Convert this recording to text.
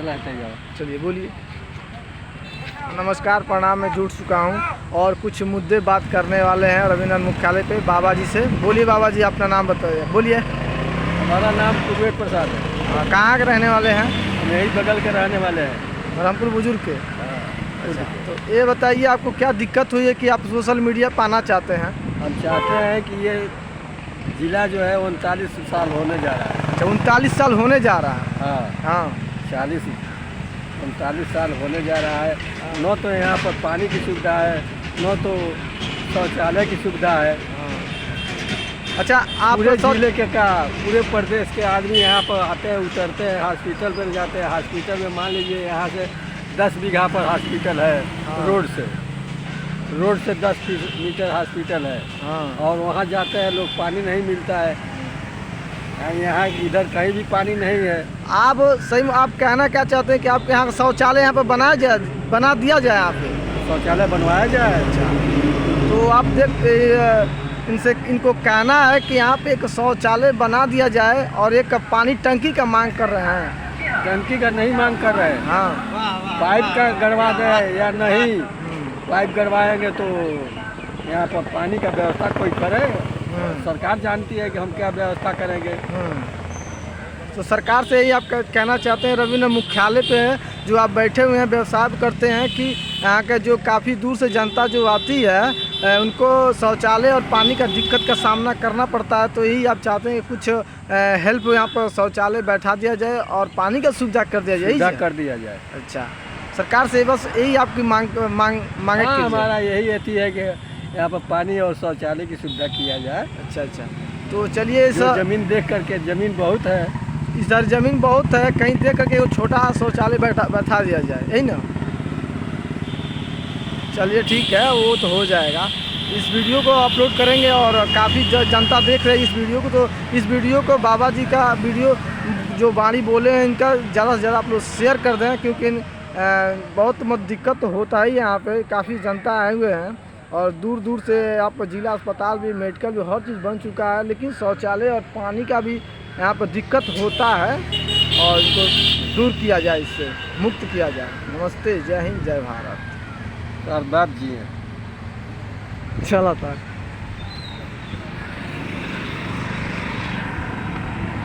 चला जाओ। चलिए बोलिए। नमस्कार, प्रणाम। मैं जुड़ चुका हूँ और कुछ मुद्दे बात करने वाले हैं रविन्द्र मुख्यालय पे बाबा जी से। बोलिए बाबा जी, अपना नाम बताइए। बोलिए। हमारा नाम कुबेर प्रसाद है। कहाँ के रहने वाले हैं? हम यही बगल के रहने वाले हैं, ब्रह्मपुर बुजुर्ग के। अच्छा, तो ये बताइए आपको क्या दिक्कत हुई है कि आप सोशल मीडिया पाना चाहते हैं? हम चाहते हैं कि ये ज़िला जो है 39 साल होने जा रहा है। अच्छा, 39 साल होने जा रहा है। हाँ हाँ 39 साल होने जा रहा है। न तो यहाँ पर पानी की सुविधा है, न तो शौचालय की सुविधा है। अच्छा, आप पूरे जिले के पूरे प्रदेश के आदमी यहाँ पर आते हैं, उतरते हैं, हॉस्पिटल पर जाते हैं। हॉस्पिटल में मान लीजिए यहाँ से 10 बीघा पर हॉस्पिटल है। हाँ। रोड से 10 मीटर हॉस्पिटल है। हाँ। और वहाँ जाते हैं लोग, पानी नहीं मिलता है। यहाँ इधर कहीं भी पानी नहीं है। आप सही में आप कहना क्या चाहते हैं कि आपके यहाँ का शौचालय यहाँ पर बना दिया जाए? यहाँ पे शौचालय बनवाया जाए। अच्छा, तो आप इनको कहना है कि यहाँ पे एक शौचालय बना दिया जाए और एक पानी टंकी का मांग कर रहे हैं। टंकी का नहीं मांग कर रहे हैं। हाँ, पाइप का गड़वा दे या नहीं। पाइप गड़वाएंगे तो यहाँ पर पानी का व्यवस्था कोई करे। सरकार जानती है कि हम क्या व्यवस्था करेंगे। तो सरकार से यही आप कहना चाहते हैं रविन्द्र मुख्यालय पे जो आप बैठे हुए हैं, व्यवसाय करते हैं, कि यहाँ के जो काफ़ी दूर से जनता जो आती है उनको शौचालय और पानी का दिक्कत का सामना करना पड़ता है। तो यही आप चाहते हैं कि कुछ हेल्प यहाँ पर शौचालय बैठा दिया जाए और पानी का सुविधा कर दिया जाए। कर दिया जाए। अच्छा, सरकार से बस यही आपकी मांगे। हमारा यही रहती है कि यहाँ पर पानी और शौचालय की सुविधा किया जाए। अच्छा, तो चलिए। ज़मीन देख करके, ज़मीन बहुत है इधर, ज़मीन बहुत है, कहीं देख करके वो छोटा शौचालय बैठा दिया जाए, यही ना? चलिए ठीक है, वो तो हो जाएगा। इस वीडियो को अपलोड करेंगे और काफ़ी जनता देख रही है इस वीडियो को। तो इस वीडियो को बाबा जी का वीडियो जो वाणी बोले हैं इनका ज़्यादा से ज़्यादा आप लोग शेयर कर दें, क्योंकि बहुत दिक्कत तो होता ही यहाँ पे। काफ़ी जनता आए हुए हैं और दूर दूर से आप जिला अस्पताल भी, मेडिकल भी, हर चीज़ बन चुका है, लेकिन शौचालय और पानी का भी यहाँ पर दिक्कत होता है और इसको दूर किया जाए, इससे मुक्त किया जाए। नमस्ते, जय हिंद, जय भारत। सर बात जी है। चला था।